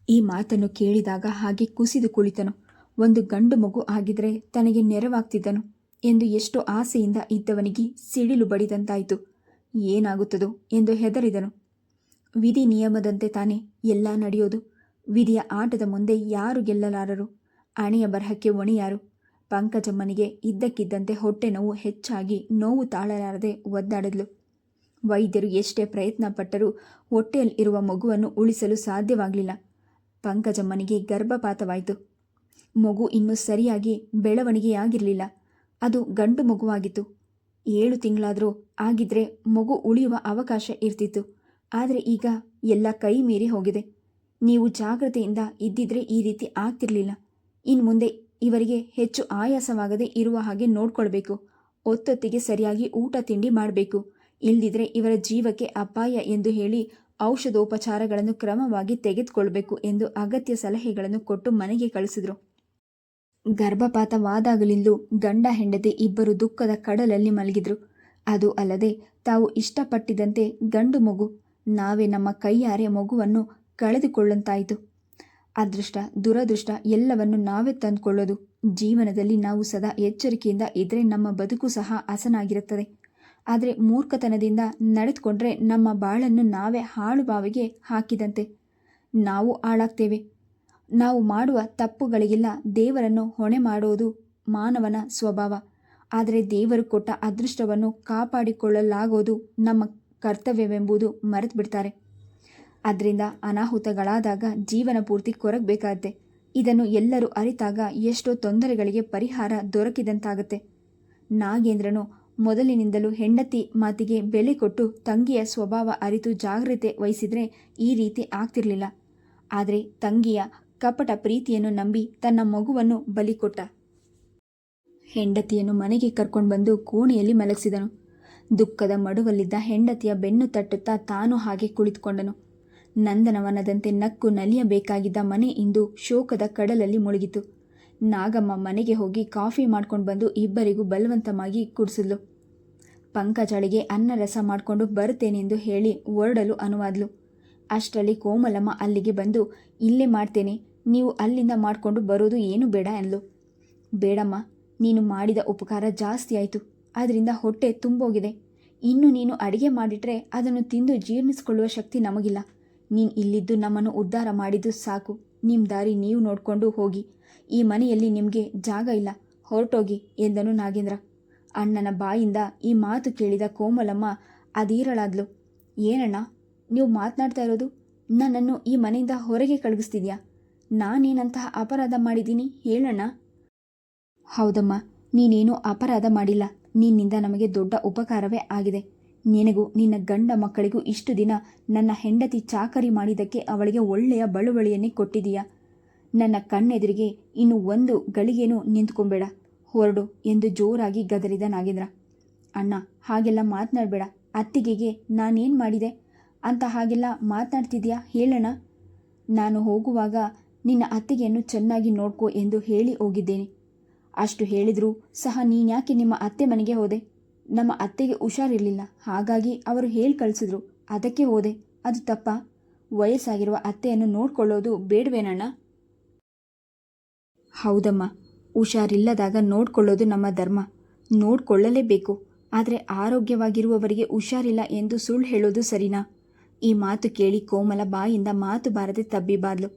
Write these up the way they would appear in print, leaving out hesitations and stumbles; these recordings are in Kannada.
ಈ ಮಾತನ್ನು ಕೇಳಿದಾಗ ಹಾಗೆ ಕುಸಿದು ಕುಳಿತನು. ಒಂದು ಗಂಡು ಮಗು ಆಗಿದ್ರೆ ತನಗೆ ನೆರವಾಗ್ತಿದ್ದನು ಎಂದು ಎಷ್ಟೋ ಆಸೆಯಿಂದ ಇದ್ದವನಿಗೆ ಸಿಡಿಲು ಬಡಿದಂತಾಯಿತು. ಏನಾಗುತ್ತದೋ ಎಂದು ಹೆದರಿದನು. ವಿಧಿ ನಿಯಮದಂತೆ ತಾನೇ ಎಲ್ಲ ನಡೆಯೋದು. ವಿಧಿಯ ಆಟದ ಮುಂದೆ ಯಾರು ಗೆಲ್ಲಲಾರರು. ಹಣೆಯ ಬರಹಕ್ಕೆ ಹೊಣೆಯಾರು. ಪಂಕಜಮ್ಮನಿಗೆ ಇದ್ದಕ್ಕಿದ್ದಂತೆ ಹೊಟ್ಟೆ ನೋವು ಹೆಚ್ಚಾಗಿ ನೋವು ತಾಳಲಾರದೆ ಒದ್ದಾಡಿದ್ಲು. ವೈದ್ಯರು ಎಷ್ಟೇ ಪ್ರಯತ್ನ ಪಟ್ಟರೂ ಹೊಟ್ಟೆಯಲ್ಲಿರುವ ಮಗುವನ್ನು ಉಳಿಸಲು ಸಾಧ್ಯವಾಗಲಿಲ್ಲ. ಪಂಕಜಮ್ಮನಿಗೆ ಗರ್ಭಪಾತವಾಯಿತು. ಮಗು ಇನ್ನೂ ಸರಿಯಾಗಿ ಬೆಳವಣಿಗೆಯಾಗಿರಲಿಲ್ಲ. ಅದು ಗಂಡು ಮಗುವಾಗಿತ್ತು. 7 ತಿಂಗಳಾದರೂ ಆಗಿದ್ರೆ ಮಗು ಉಳಿಯುವ ಅವಕಾಶ ಇರ್ತಿತ್ತು. ಆದರೆ ಈಗ ಎಲ್ಲ ಕೈ ಮೀರಿ ಹೋಗಿದೆ. ನೀವು ಜಾಗ್ರತೆಯಿಂದ ಇದ್ದಿದ್ರೆ ಈ ರೀತಿ ಆಗ್ತಿರ್ಲಿಲ್ಲ. ಇನ್ನು ಮುಂದೆ ಇವರಿಗೆ ಹೆಚ್ಚು ಆಯಾಸವಾಗದೆ ಇರುವ ಹಾಗೆ ನೋಡ್ಕೊಳ್ಬೇಕು. ಒತ್ತೊತ್ತಿಗೆ ಸರಿಯಾಗಿ ಊಟ ತಿಂಡಿ ಮಾಡಬೇಕು. ಇಲ್ದಿದ್ರೆ ಇವರ ಜೀವಕ್ಕೆ ಅಪಾಯ ಎಂದು ಹೇಳಿ ಔಷಧೋಪಚಾರಗಳನ್ನು ಕ್ರಮವಾಗಿ ತೆಗೆದುಕೊಳ್ಬೇಕು ಎಂದು ಅಗತ್ಯ ಸಲಹೆಗಳನ್ನು ಕೊಟ್ಟು ಮನೆಗೆ ಕಳಿಸಿದ್ರು. ಗರ್ಭಪಾತವಾದಾಗಲಿಂದಲೂ ಗಂಡ ಹೆಂಡತಿ ಇಬ್ಬರು ದುಃಖದ ಕಡಲಲ್ಲಿ ಮಲಗಿದ್ರು. ಅದು ಅಲ್ಲದೆ ತಾವು ಇಷ್ಟಪಟ್ಟಿದಂತೆ ಗಂಡು ಮಗು, ನಾವೇ ನಮ್ಮ ಕೈಯಾರೆ ಮಗುವನ್ನು ಕಳೆದುಕೊಳ್ಳಂತಾಯಿತು. ಅದೃಷ್ಟ ದುರದೃಷ್ಟ ಎಲ್ಲವನ್ನು ನಾವೇ ತಂದುಕೊಳ್ಳೋದು. ಜೀವನದಲ್ಲಿ ನಾವು ಸದಾ ಎಚ್ಚರಿಕೆಯಿಂದ ಇದ್ದರೆ ನಮ್ಮ ಬದುಕು ಸಹ ಹಸನಾಗಿರುತ್ತದೆ. ಆದರೆ ಮೂರ್ಖತನದಿಂದ ನಡೆದುಕೊಂಡ್ರೆ ನಮ್ಮ ಬಾಳನ್ನು ನಾವೇ ಹಾಳುಬಾವಿಗೆ ಹಾಕಿದಂತೆ. ನಾವು ಹಾಳಾಗ್ತೇವೆ. ನಾವು ಮಾಡುವ ತಪ್ಪುಗಳಿಗೆಲ್ಲ ದೇವರನ್ನು ಹೊಣೆ ಮಾಡೋದು ಮಾನವನ ಸ್ವಭಾವ. ಆದರೆ ದೇವರು ಕೊಟ್ಟ ಅದೃಷ್ಟವನ್ನು ಕಾಪಾಡಿಕೊಳ್ಳಲಾಗೋದು ನಮ್ಮ ಕರ್ತವ್ಯವೆಂಬುದು ಮರೆತು ಬಿಡ್ತಾರೆ. ಅದರಿಂದ ಅನಾಹುತಗಳಾದಾಗ ಜೀವನ ಪೂರ್ತಿ ಕೊರಗಬೇಕಾಗತ್ತೆ. ಇದನ್ನು ಎಲ್ಲರೂ ಅರಿತಾಗ ಎಷ್ಟೋ ತೊಂದರೆಗಳಿಗೆ ಪರಿಹಾರ ದೊರಕಿದಂತಾಗತ್ತೆ. ನಾಗೇಂದ್ರನು ಮೊದಲಿನಿಂದಲೂ ಹೆಂಡತಿ ಮಾತಿಗೆ ಬೆಲೆ ಕೊಟ್ಟು ತಂಗಿಯ ಸ್ವಭಾವ ಅರಿತು ಜಾಗ್ರತೆ ವಹಿಸಿದ್ರೆ ಈ ರೀತಿ ಆಗ್ತಿರ್ಲಿಲ್ಲ. ಆದರೆ ತಂಗಿಯ ಕಪಟ ಪ್ರೀತಿಯನ್ನು ನಂಬಿ ತನ್ನ ಮಗುವನ್ನು ಬಲಿ ಕೊಟ್ಟ. ಹೆಂಡತಿಯನ್ನು ಮನೆಗೆ ಕರ್ಕೊಂಡು ಬಂದು ಕೋಣೆಯಲ್ಲಿ ಮಲಗಿಸಿದನು. ದುಃಖದ ಮಡುವಲ್ಲಿದ್ದ ಹೆಂಡತಿಯ ಬೆನ್ನು ತಟ್ಟುತ್ತಾ ತಾನು ಹಾಗೆ ಕುಳಿತುಕೊಂಡನು. ನಂದನವನದಂತೆ ನಕ್ಕು ನಲಿಯಬೇಕಾಗಿದ್ದ ಮನೆ ಇಂದು ಶೋಕದ ಕಡಲಲ್ಲಿ ಮುಳುಗಿತು. ನಾಗಮ್ಮ ಮನೆಗೆ ಹೋಗಿ ಕಾಫಿ ಮಾಡ್ಕೊಂಡು ಬಂದು ಇಬ್ಬರಿಗೂ ಬಲವಂತವಾಗಿ ಕುಡಿಸಿದ್ಲು. ಪಂಕಜಳಿಗೆ ಅನ್ನ ರಸ ಮಾಡಿಕೊಂಡು ಬರುತ್ತೇನೆಂದು ಹೇಳಿ ಹೊರಡಲು ಅನುವಾದ್ಲು. ಅಷ್ಟರಲ್ಲಿ ಕೋಮಲಮ್ಮ ಅಲ್ಲಿಗೆ ಬಂದು, ಇಲ್ಲೇ ಮಾಡ್ತೇನೆ, ನೀವು ಅಲ್ಲಿಂದ ಮಾಡಿಕೊಂಡು ಬರೋದು ಏನೂ ಬೇಡ ಎಂದ್ಲು. ಬೇಡಮ್ಮ, ನೀನು ಮಾಡಿದ ಉಪಕಾರ ಜಾಸ್ತಿ ಆಯಿತು. ಅದರಿಂದ ಹೊಟ್ಟೆ ತುಂಬೋಗಿದೆ. ಇನ್ನು ನೀನು ಅಡಿಗೆ ಮಾಡಿಟ್ರೆ ಅದನ್ನು ತಿಂದು ಜೀರ್ಣಿಸ್ಕೊಳ್ಳುವ ಶಕ್ತಿ ನಮಗಿಲ್ಲ. ನೀನು ಇಲ್ಲಿದ್ದು ನಮ್ಮನ್ನು ಉದ್ಧಾರ ಮಾಡಿದ್ದು ಸಾಕು. ನಿಮ್ಮ ದಾರಿ ನೀವು ನೋಡಿಕೊಂಡು ಹೋಗಿ. ಈ ಮನೆಯಲ್ಲಿ ನಿಮಗೆ ಜಾಗ ಇಲ್ಲ, ಹೊರಟೋಗಿ ಎಂದನು ನಾಗೇಂದ್ರ. ಅಣ್ಣನ ಬಾಯಿಂದ ಈ ಮಾತು ಕೇಳಿದ ಕೋಮಲಮ್ಮ ಅದೀರಳಾದ್ಲು. ಏನಣ್ಣ, ನೀವು ಮಾತನಾಡ್ತಾ ಇರೋದು? ನನ್ನನ್ನು ಈ ಮನೆಯಿಂದ ಹೊರಗೆ ಕಳುಹಿಸ್ತಿದ್ಯಾ? ನಾನೇನಂತಹ ಅಪರಾಧ ಮಾಡಿದ್ದೀನಿ ಹೇಳಣ್ಣ? ಹೌದಮ್ಮ, ನೀನೇನೂ ಅಪರಾಧ ಮಾಡಿಲ್ಲ. ನಿನ್ನಿಂದ ನಮಗೆ ದೊಡ್ಡ ಉಪಕಾರವೇ ಆಗಿದೆ. ನಿನಗೂ ನಿನ್ನ ಗಂಡ ಮಕ್ಕಳಿಗೂ ಇಷ್ಟು ದಿನ ನನ್ನ ಹೆಂಡತಿ ಚಾಕರಿ ಮಾಡಿದ್ದಕ್ಕೆ ಅವಳಿಗೆ ಒಳ್ಳೆಯ ಬಳುವಳಿಯನ್ನೇ ಕೊಟ್ಟಿದೀಯಾ. ನನ್ನ ಕಣ್ಣೆದುರಿಗೆ ಇನ್ನು ಒಂದು ಗಳಿಗೆನೂ ನಿಂತ್ಕೊಂಬೇಡ, ಹೊರಡು ಎಂದು ಜೋರಾಗಿ ಗದರಿದ ನಾಗೇಂದ್ರ. ಅಣ್ಣ, ಹಾಗೆಲ್ಲ ಮಾತನಾಡಬೇಡ. ಅತ್ತಿಗೆಗೆ ನಾನೇನು ಮಾಡಿದೆ ಅಂತ ಹಾಗೆಲ್ಲ ಮಾತನಾಡ್ತಿದ್ಯಾ ಹೇಳಣ್ಣ? ನಾನು ಹೋಗುವಾಗ ನಿನ್ನ ಅತ್ತಿಗೆಯನ್ನು ಚೆನ್ನಾಗಿ ನೋಡ್ಕೋ ಎಂದು ಹೇಳಿ ಹೋಗಿದ್ದೇನೆ. ಅಷ್ಟು ಹೇಳಿದರೂ ಸಹ ನೀನ್ಯಾಕೆ ನಿಮ್ಮ ಅತ್ತೆ ಮನೆಗೆ ಹೋದೆ? ನಮ್ಮ ಅತ್ತೆಗೆ ಹುಷಾರಿರಲಿಲ್ಲ, ಹಾಗಾಗಿ ಅವರು ಹೇಳಿ ಕಳಿಸಿದ್ರು, ಅದಕ್ಕೆ ಹೋದೆ. ಅದು ತಪ್ಪಾ? ವಯಸ್ಸಾಗಿರುವ ಅತ್ತೆಯನ್ನು ನೋಡ್ಕೊಳ್ಳೋದು ಬೇಡವೇನಣ್ಣ? ಹೌದಮ್ಮ, ಹುಷಾರಿಲ್ಲದಾಗ ನೋಡ್ಕೊಳ್ಳೋದು ನಮ್ಮ ಧರ್ಮ. ನೋಡ್ಕೊಳ್ಳಲೇಬೇಕು. ಆದರೆ ಆರೋಗ್ಯವಾಗಿರುವವರಿಗೆ ಹುಷಾರಿಲ್ಲ ಎಂದು ಸುಳ್ಳು ಹೇಳೋದು ಸರಿನಾ? ಈ ಮಾತು ಕೇಳಿ ಕೋಮಲ ಬಾಯಿಂದ ಮಾತು ಬಾರದೆ ತಬ್ಬಿಬಾದ್ಲು.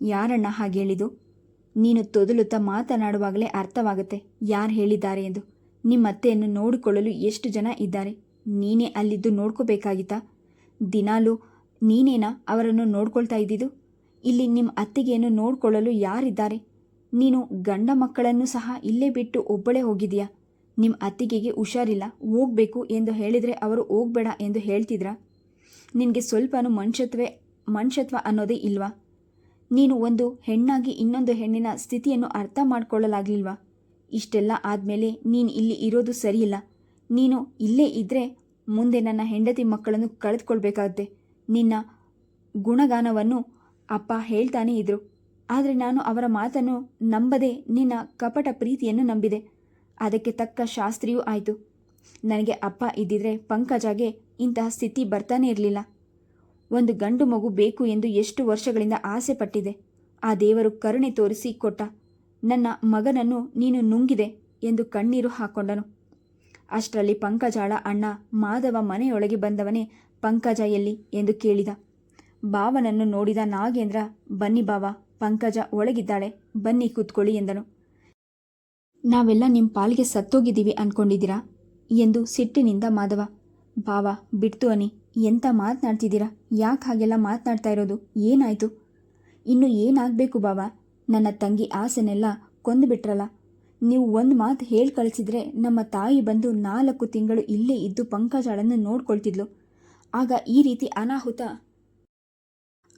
ಯಾರಣ್ಣ ಹಾಗೆ ಹೇಳಿದು? ನೀನು ತೊದಲುತ್ತಾ ಮಾತನಾಡುವಾಗಲೇ ಅರ್ಥವಾಗುತ್ತೆ ಯಾರು ಹೇಳಿದ್ದಾರೆ ಎಂದು. ನಿಮ್ಮತ್ತೆಯನ್ನು ನೋಡಿಕೊಳ್ಳಲು ಎಷ್ಟು ಜನ ಇದ್ದಾರೆ? ನೀನೇ ಅಲ್ಲಿದ್ದು ನೋಡ್ಕೋಬೇಕಾಗಿತ್ತಾ? ದಿನಾಲೂ ನೀನೇನಾ ಅವರನ್ನು ನೋಡ್ಕೊಳ್ತಾ ಇದ್ದಿದ್ದು? ಇಲ್ಲಿ ನಿಮ್ಮ ಅತ್ತಿಗೆಯನ್ನು ನೋಡ್ಕೊಳ್ಳಲು ಯಾರಿದ್ದಾರೆ? ನೀನು ಗಂಡ ಮಕ್ಕಳನ್ನು ಸಹ ಇಲ್ಲೇ ಬಿಟ್ಟು ಒಬ್ಬಳೇ ಹೋಗಿದೀಯಾ? ನಿಮ್ಮ ಅತ್ತಿಗೆಗೆ ಹುಷಾರಿಲ್ಲ, ಹೋಗಬೇಕು ಎಂದು ಹೇಳಿದರೆ ಅವರು ಹೋಗಬೇಡ ಎಂದು ಹೇಳ್ತಿದ್ರಾ? ನಿನಗೆ ಸ್ವಲ್ಪನೂ ಮನುಷ್ಯತ್ವ ಅನ್ನೋದೇ ಇಲ್ವಾ? ನೀನು ಒಂದು ಹೆಣ್ಣಾಗಿ ಇನ್ನೊಂದು ಹೆಣ್ಣಿನ ಸ್ಥಿತಿಯನ್ನು ಅರ್ಥ ಮಾಡ್ಕೊಳ್ಳಲಾಗಲಿಲ್ವಾ? ಇಷ್ಟೆಲ್ಲ ಆದಮೇಲೆ ನೀನು ಇಲ್ಲಿ ಇರೋದು ಸರಿಯಿಲ್ಲ. ನೀನು ಇಲ್ಲೇ ಇದ್ದರೆ ಮುಂದೆ ನನ್ನ ಹೆಂಡತಿ ಮಕ್ಕಳನ್ನು ಕಳೆದುಕೊಳ್ಬೇಕಾಗುತ್ತೆ. ನಿನ್ನ ಗುಣಗಾನವನ್ನು ಅಪ್ಪ ಹೇಳ್ತಾನೇ ಇದ್ರು. ಆದರೆ ನಾನು ಅವರ ಮಾತನ್ನು ನಂಬದೆ ನಿನ್ನ ಕಪಟ ಪ್ರೀತಿಯನ್ನು ನಂಬಿದೆ. ಅದಕ್ಕೆ ತಕ್ಕ ಶಾಸ್ತ್ರಿಯೂ ಆಯಿತು. ನನಗೆ ಅಪ್ಪ ಇದ್ದಿದ್ರೆ ಪಂಕಜಾಗೆ ಇಂತಹ ಸ್ಥಿತಿ ಬರ್ತಾನೆ ಇರಲಿಲ್ಲ. ಒಂದು ಗಂಡು ಮಗು ಬೇಕು ಎಂದು ಎಷ್ಟು ವರ್ಷಗಳಿಂದ ಆಸೆ ಪಟ್ಟಿದೆ. ಆ ದೇವರು ಕರುಣೆ ತೋರಿಸಿ ಕೊಟ್ಟ. ನನ್ನ ಮಗನನ್ನು ನೀನು ನುಂಗಿದೆ ಎಂದು ಕಣ್ಣೀರು ಹಾಕ್ಕೊಂಡನು. ಅಷ್ಟರಲ್ಲಿ ಪಂಕಜಾಳ ಅಣ್ಣ ಮಾಧವ ಮನೆಯೊಳಗೆ ಬಂದವನೇ ಪಂಕಜ ಎಲ್ಲಿ ಎಂದು ಕೇಳಿದ. ಬಾವನನ್ನು ನೋಡಿದ ನಾಗೇಂದ್ರ, ಬನ್ನಿ ಬಾವ, ಪಂಕಜ ಒಳಗಿದ್ದಾಳೆ, ಬನ್ನಿ ಕೂತ್ಕೊಳ್ಳಿ ಎಂದನು. ನಾವೆಲ್ಲ ನಿಮ್ಮ ಪಾಲಿಗೆ ಸತ್ತೋಗಿದ್ದೀವಿ ಅನ್ಕೊಂಡಿದ್ದೀರಾ ಎಂದು ಸಿಟ್ಟಿನಿಂದ ಮಾಧವ. ಬಾವ ಬಿಡ್ತು ಅನಿ, ಎಂತ ಮಾತನಾಡ್ತಿದ್ದೀರಾ? ಯಾಕೆ ಹಾಗೆಲ್ಲ ಮಾತನಾಡ್ತಾ ಇರೋದು? ಏನಾಯಿತು? ಇನ್ನು ಏನಾಗಬೇಕು ಬಾವ? ನನ್ನ ತಂಗಿ ಆಸೆನೆಲ್ಲ ಕೊಂದುಬಿಟ್ರಲ್ಲ. ನೀವು ಒಂದು ಮಾತು ಹೇಳಿ ಕಳಿಸಿದ್ರೆ ನಮ್ಮ ತಾಯಿ ಬಂದು 4 ತಿಂಗಳು ಇಲ್ಲೇ ಇದ್ದು ಪಂಕಜಾಳನ್ನು ನೋಡ್ಕೊಳ್ತಿದ್ಲು. ಆಗ ಈ ರೀತಿ ಅನಾಹುತ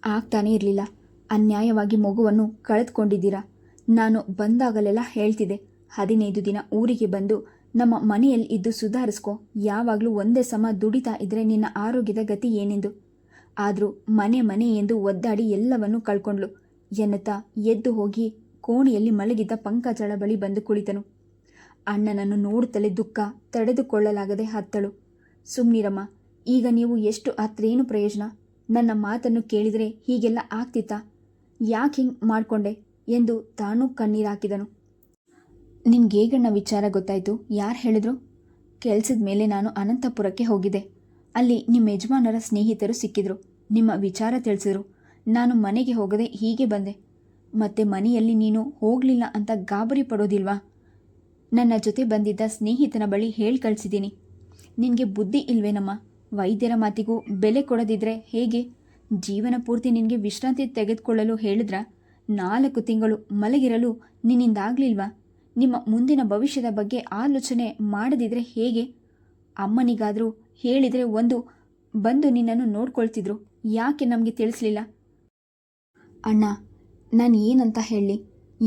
ಆಗ್ತಾನೇ ಇರಲಿಲ್ಲ. ಅನ್ಯಾಯವಾಗಿ ಮಗುವನ್ನು ಕಳೆದುಕೊಂಡಿದ್ದೀರಾ. ನಾನು ಬಂದಾಗಲೆಲ್ಲ ಹೇಳ್ತಿದ್ದೆ, 15 ದಿನ ಊರಿಗೆ ಬಂದು ನಮ್ಮ ಮನೆಯಲ್ಲಿ ಇದ್ದು ಸುಧಾರಿಸ್ಕೊ, ಯಾವಾಗಲೂ ಒಂದೇ ಸಮ ದುಡಿತಾ ಇದ್ರೆ ನಿನ್ನ ಆರೋಗ್ಯದ ಗತಿ ಏನೆಂದು. ಆದರೂ ಮನೆ ಎಂದು ಒದ್ದಾಡಿ ಎಲ್ಲವನ್ನೂ ಕಳ್ಕೊಂಡ್ಲು ಎನ್ನುತ್ತಾ ಎದ್ದು ಹೋಗಿ ಕೋಣೆಯಲ್ಲಿ ಮಲಗಿದ್ದ ಪಂಕಜಳ ಬಳಿ ಬಂದು ಕುಳಿತನು. ಅಣ್ಣನನ್ನು ನೋಡುತ್ತಲೇ ದುಃಖ ತಡೆದುಕೊಳ್ಳಲಾಗದೆ ಹತ್ತಳು. ಸುಮ್ನಿರಮ್ಮ, ಈಗ ನೀವು ಎಷ್ಟು ಹತ್ರೇನು ಪ್ರಯೋಜನ? ನನ್ನ ಮಾತನ್ನು ಕೇಳಿದರೆ ಹೀಗೆಲ್ಲ ಆಗ್ತಿತ್ತಾ? ಯಾಕೆ ಹಿಂಗೆ ಮಾಡಿಕೊಂಡೆ ಎಂದು ತಾನೂ ಕಣ್ಣೀರಾಕಿದನು. ನಿನ್ಗೇಗಣ್ಣ ವಿಚಾರ ಗೊತ್ತಾಯಿತು? ಯಾರು ಹೇಳಿದ್ರು? ಕೆಲಸದ ಮೇಲೆ ನಾನು ಅನಂತಪುರಕ್ಕೆ ಹೋಗಿದ್ದೆ. ಅಲ್ಲಿ ನಿಮ್ಮ ಯಜಮಾನರ ಸ್ನೇಹಿತರು ಸಿಕ್ಕಿದ್ರು. ನಿಮ್ಮ ವಿಚಾರ ತಿಳಿಸಿದ್ರು. ನಾನು ಮನೆಗೆ ಹೋಗದೆ ಹೀಗೆ ಬಂದೆ. ಮತ್ತೆ ಮನೆಯಲ್ಲಿ ನೀನು ಹೋಗಲಿಲ್ಲ ಅಂತ ಗಾಬರಿ ಪಡೋದಿಲ್ವಾ? ನನ್ನ ಜೊತೆ ಬಂದಿದ್ದ ಸ್ನೇಹಿತನ ಬಳಿ ಹೇಳಿ ಕಳಿಸಿದ್ದೀನಿ. ನಿನಗೆ ಬುದ್ಧಿ ಇಲ್ವೇನಮ್ಮ? ವೈದ್ಯರ ಮಾತಿಗೂ ಬೆಲೆ ಕೊಡದಿದ್ರೆ ಹೇಗೆ? ಜೀವನ ಪೂರ್ತಿ ನಿನಗೆ ವಿಶ್ರಾಂತಿ ತೆಗೆದುಕೊಳ್ಳಲು ಹೇಳಿದ್ರ? 4 ತಿಂಗಳು ಮಲಗಿರಲು ನಿನ್ನಿಂದಾಗಲಿಲ್ವಾ? ನಿಮ್ಮ ಮುಂದಿನ ಭವಿಷ್ಯದ ಬಗ್ಗೆ ಆಲೋಚನೆ ಮಾಡದಿದ್ರೆ ಹೇಗೆ? ಅಮ್ಮನಿಗಾದರೂ ಹೇಳಿದರೆ ಬಂದು ನಿನ್ನನ್ನು ನೋಡ್ಕೊಳ್ತಿದ್ರು. ಯಾಕೆ ನಮಗೆ ತಿಳಿಸ್ಲಿಲ್ಲ? ಅಣ್ಣ, ನಾನು ಏನಂತ ಹೇಳಿ?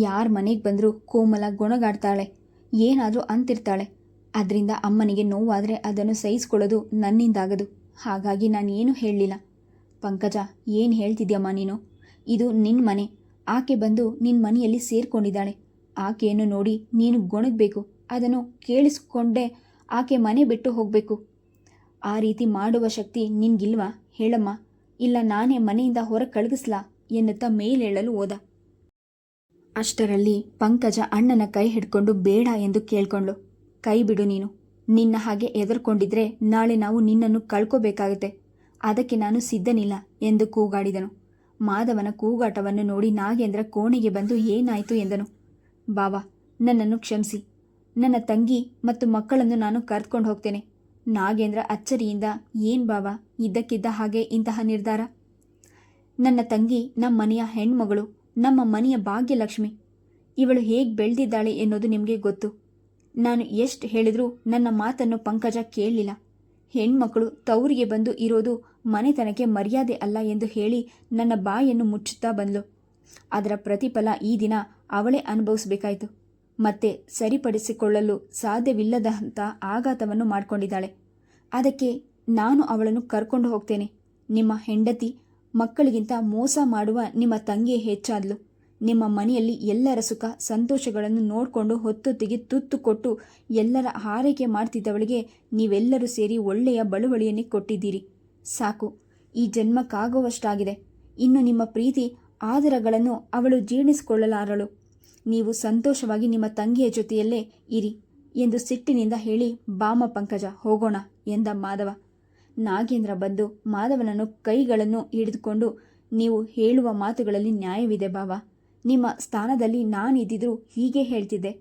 ಯಾರ ಮನೆಗೆ ಬಂದರೂ ಕೋಮಲ ಗೊಣಗಾಡ್ತಾಳೆ, ಏನಾದರೂ ಅಂತಿರ್ತಾಳೆ. ಅದರಿಂದ ಅಮ್ಮನಿಗೆ ನೋವಾದರೆ ಅದನ್ನು ಸಹಿಸ್ಕೊಳ್ಳೋದು ನನ್ನಿಂದಾಗದು. ಹಾಗಾಗಿ ನಾನು ಏನೂ ಹೇಳಲಿಲ್ಲ. ಪಂಕಜ, ಏನು ಹೇಳ್ತಿದ್ಯಮ್ಮ ನೀನು? ಇದು ನಿನ್ನ ಮನೆ. ಆಕೆ ಬಂದು ನಿನ್ನ ಮನೆಯಲ್ಲಿ ಸೇರಿಕೊಂಡಿದ್ದಾಳೆ. ಆಕೆಯನ್ನು ನೋಡಿ ನೀನು ಗೊಣಗಬೇಕು. ಅದನ್ನು ಕೇಳಿಸ್ಕೊಂಡೇ ಆಕೆ ಮನೆ ಬಿಟ್ಟು ಹೋಗಬೇಕು. ಆ ರೀತಿ ಮಾಡುವ ಶಕ್ತಿ ನಿನ್ಗಿಲ್ವಾ? ಹೇಳಮ್ಮ, ಇಲ್ಲ ನಾನೇ ಮನೆಯಿಂದ ಹೊರಗೆ ಕಳಗಿಸ್ಲಾ ಎನ್ನುತ್ತಾ ಮೇಲೇಳಲು ಹೋದ. ಅಷ್ಟರಲ್ಲಿ ಪಂಕಜ ಅಣ್ಣನ ಕೈ ಹಿಡ್ಕೊಂಡು ಬೇಡ ಎಂದು ಕೇಳ್ಕೊಂಡ್ಳು. ಕೈ ಬಿಡು ನೀನು. ನಿನ್ನ ಹಾಗೆ ಎದುರ್ಕೊಂಡಿದ್ರೆ ನಾಳೆ ನಾವು ನಿನ್ನನ್ನು ಕಳ್ಕೋಬೇಕಾಗುತ್ತೆ. ಅದಕ್ಕೆ ನಾನು ಸಿದ್ಧನಿಲ್ಲ ಎಂದು ಕೂಗಾಡಿದನು. ಮಾಧವನ ಕೂಗಾಟವನ್ನು ನೋಡಿ ನಾಗೇಂದ್ರ ಕೋಣೆಗೆ ಬಂದು ಏನಾಯಿತು ಎಂದನು. ಬಾವ, ನನ್ನನ್ನು ಕ್ಷಮಿಸಿ. ನನ್ನ ತಂಗಿ ಮತ್ತು ಮಕ್ಕಳನ್ನು ನಾನು ಕರೆದುಕೊಂಡು ಹೋಗ್ತೇನೆ. ನಾಗೇಂದ್ರ ಅಚ್ಚರಿಯಿಂದ, ಏನು ಬಾವ, ಇದ್ದಕ್ಕಿದ್ದ ಹಾಗೆ ಇಂತಹ ನಿರ್ಧಾರ? ನನ್ನ ತಂಗಿ ನಮ್ಮ ಮನೆಯ ಹೆಣ್ಮಗಳು, ನಮ್ಮ ಮನೆಯ ಭಾಗ್ಯಲಕ್ಷ್ಮಿ. ಇವಳು ಹೇಗೆ ಬೆಳೆದಿದ್ದಾಳೆ ಎನ್ನುವುದು ನಿಮಗೆ ಗೊತ್ತು. ನಾನು ಎಷ್ಟು ಹೇಳಿದ್ರೂ ನನ್ನ ಮಾತನ್ನು ಪಂಕಜ ಕೇಳಲಿಲ್ಲ. ಹೆಣ್ಮಕ್ಕಳು ತವರಿಗೆ ಬಂದು ಇರೋದು ಮನೆತನಕ್ಕೆ ಮರ್ಯಾದೆ ಅಲ್ಲ ಎಂದು ಹೇಳಿ ನನ್ನ ಬಾಯನ್ನು ಮುಚ್ಚುತ್ತಾ ಬಂದ್ಲು. ಅದರ ಪ್ರತಿಫಲ ಈ ದಿನ ಅವಳೇ ಅನುಭವಿಸಬೇಕಾಯಿತು. ಮತ್ತೆ ಸರಿಪಡಿಸಿಕೊಳ್ಳಲು ಸಾಧ್ಯವಿಲ್ಲದಂಥ ಆಘಾತವನ್ನು ಮಾಡಿಕೊಂಡಿದ್ದಾಳೆ. ಅದಕ್ಕೆ ನಾನು ಅವಳನ್ನು ಕರ್ಕೊಂಡು ಹೋಗ್ತೇನೆ. ನಿಮ್ಮ ಹೆಂಡತಿ ಮಕ್ಕಳಿಗಿಂತ ಮೋಸ ಮಾಡುವ ನಿಮ್ಮ ತಂಗಿಯೇ ಹೆಚ್ಚಾದ್ಲು. ನಿಮ್ಮ ಮನೆಯಲ್ಲಿ ಎಲ್ಲರ ಸುಖ ಸಂತೋಷಗಳನ್ನು ನೋಡಿಕೊಂಡು ಹೊತ್ತೊತ್ತಿಗೆ ತುತ್ತು ಕೊಟ್ಟು ಎಲ್ಲರ ಹಾರೈಕೆ ಮಾಡ್ತಿದ್ದವಳಿಗೆ ನೀವೆಲ್ಲರೂ ಸೇರಿ ಒಳ್ಳೆಯ ಬಳುವಳಿಯನ್ನೇ ಕೊಟ್ಟಿದ್ದೀರಿ. ಸಾಕು, ಈ ಜನ್ಮಕ್ಕಾಗುವಷ್ಟಾಗಿದೆ. ಇನ್ನು ನಿಮ್ಮ ಪ್ರೀತಿ ಆದರಗಳನ್ನು ಅವಳು ಜೀರ್ಣಿಸಿಕೊಳ್ಳಲಾರಳು. ನೀವು ಸಂತೋಷವಾಗಿ ನಿಮ್ಮ ತಂಗಿಯ ಜೊತೆಯಲ್ಲೇ ಇರಿ ಎಂದು ಸಿಟ್ಟಿನಿಂದ ಹೇಳಿ, ಬಾಮ ಪಂಕಜ, ಹೋಗೋಣ ಎಂದ ಮಾಧವ. ನಾಗೇಂದ್ರ ಬಂದು ಮಾಧವನನ್ನು ಕೈಗಳನ್ನು ಹಿಡಿದುಕೊಂಡು, ನೀವು ಹೇಳುವ ಮಾತುಗಳಲ್ಲಿ ನ್ಯಾಯವಿದೆ ಬಾವ. ನಿಮ್ಮ ಸ್ಥಾನದಲ್ಲಿ ನಾನಿದ್ದಿದ್ರೂ ಹೀಗೆ ಹೇಳ್ತಿದ್ದೆ.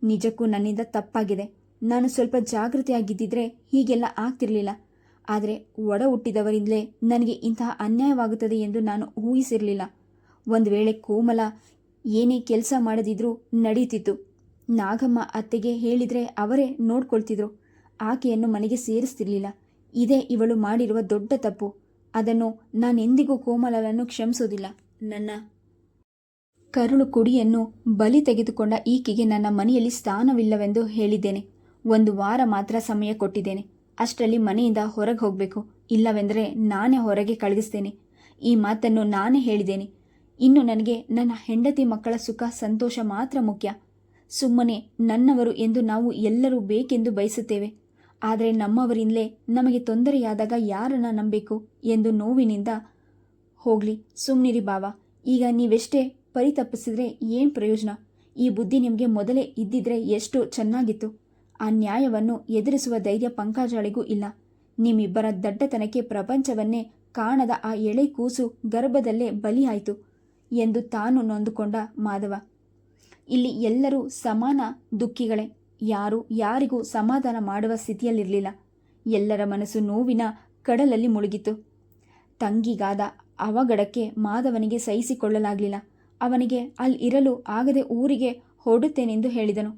ನಿಜಕ್ಕೂ ನನ್ನಿಂದ ತಪ್ಪಾಗಿದೆ. ನಾನು ಸ್ವಲ್ಪ ಜಾಗೃತಿಯಾಗಿದ್ದಿದ್ರೆ ಹೀಗೆಲ್ಲ ಆಗ್ತಿರ್ಲಿಲ್ಲ. ಆದರೆ ಒಡ ಹುಟ್ಟಿದವರಿಂದಲೇ ನನಗೆ ಇಂತಹ ಅನ್ಯಾಯವಾಗುತ್ತದೆ ಎಂದು ನಾನು ಊಹಿಸಿರಲಿಲ್ಲ. ಒಂದು ವೇಳೆ ಕೋಮಲ ಏನೇ ಕೆಲಸ ಮಾಡದಿದ್ರೂ ನಡೀತಿತ್ತು. ನಾಗಮ್ಮ ಅತ್ತೆಗೆ ಹೇಳಿದರೆ ಅವರೇ ನೋಡ್ಕೊಳ್ತಿದ್ರು. ಆಕೆಯನ್ನು ಮನೆಗೆ ಸೇರಿಸ್ತಿರ್ಲಿಲ್ಲ. ಇದೇ ಇವಳು ಮಾಡಿರುವ ದೊಡ್ಡ ತಪ್ಪು. ಅದನ್ನು ನಾನೆಂದಿಗೂ ಕೋಮಲನನ್ನು ಕ್ಷಮಿಸೋದಿಲ್ಲ. ನನ್ನ ಕರುಳು ಕುಡಿಯನ್ನು ಬಲಿ ತೆಗೆದುಕೊಂಡ ಈಕೆಗೆ ನನ್ನ ಮನೆಯಲ್ಲಿ ಸ್ಥಾನವಿಲ್ಲವೆಂದು ಹೇಳಿದ್ದೇನೆ. 1 ವಾರ ಮಾತ್ರ ಸಮಯ ಕೊಟ್ಟಿದ್ದೇನೆ. ಅಷ್ಟರಲ್ಲಿ ಮನೆಯಿಂದ ಹೊರಗೆ ಹೋಗಬೇಕು. ಇಲ್ಲವೆಂದರೆ ನಾನೇ ಹೊರಗೆ ಕಳುಹಿಸ್ತೇನೆ. ಈ ಮಾತನ್ನು ನಾನೇ ಹೇಳಿದ್ದೇನೆ. ಇನ್ನು ನನಗೆ ನನ್ನ ಹೆಂಡತಿ ಮಕ್ಕಳ ಸುಖ ಸಂತೋಷ ಮಾತ್ರ ಮುಖ್ಯ. ಸುಮ್ಮನೆ ನನ್ನವರು ಎಂದು ನಾವು ಎಲ್ಲರೂ ಬೇಕೆಂದು ಬಯಸುತ್ತೇವೆ. ಆದರೆ ನಮ್ಮವರಿಂದಲೇ ನಮಗೆ ತೊಂದರೆಯಾದಾಗ ಯಾರನ್ನ ನಂಬಬೇಕು ಎಂದು ನೋವಿನಿಂದ ಹೋಗಲಿ ಸುಮ್ಮನಿರಿ ಬಾವ, ಈಗ ನೀವೆಷ್ಟೇ ಪರಿತಪ್ಪಿಸಿದ್ರೆ ಏನು ಪ್ರಯೋಜನ? ಈ ಬುದ್ಧಿ ನಿಮಗೆ ಮೊದಲೇ ಇದ್ದಿದ್ರೆ ಎಷ್ಟು ಚೆನ್ನಾಗಿತ್ತು. ಆ ನ್ಯಾಯವನ್ನು ಎದುರಿಸುವ ಧೈರ್ಯ ಪಂಕಜಳಿಗೂ ಇಲ್ಲ. ನಿಮ್ಮಿಬ್ಬರ ದಡ್ಡತನಕ್ಕೆ ಪ್ರಪಂಚವನ್ನೇ ಕಾಣದ ಆ ಎಳೆ ಕೂಸು ಗರ್ಭದಲ್ಲೇ ಬಲಿಯಾಯಿತು ಎಂದು ತಾನು ನೊಂದುಕೊಂಡ ಮಾಧವ. ಇಲ್ಲಿ ಎಲ್ಲರೂ ಸಮಾನ ದುಃಖಿಗಳೇ. ಯಾರೂ ಯಾರಿಗೂ ಸಮಾಧಾನ ಮಾಡುವ ಸ್ಥಿತಿಯಲ್ಲಿರಲಿಲ್ಲ. ಎಲ್ಲರ ಮನಸ್ಸು ನೋವಿನ ಕಡಲಲ್ಲಿ ಮುಳುಗಿತು. ತಂಗಿಗಾದ ಅವಘಡಕ್ಕೆ ಮಾಧವನಿಗೆ ಸಹಿಸಿಕೊಳ್ಳಲಾಗಲಿಲ್ಲ. ಅವನಿಗೆ ಅಲ್ಲಿ ಇರಲು ಆಗದೆ ಊರಿಗೆ ಹೊರಡುತ್ತೇನೆಂದು ಹೇಳಿದನು.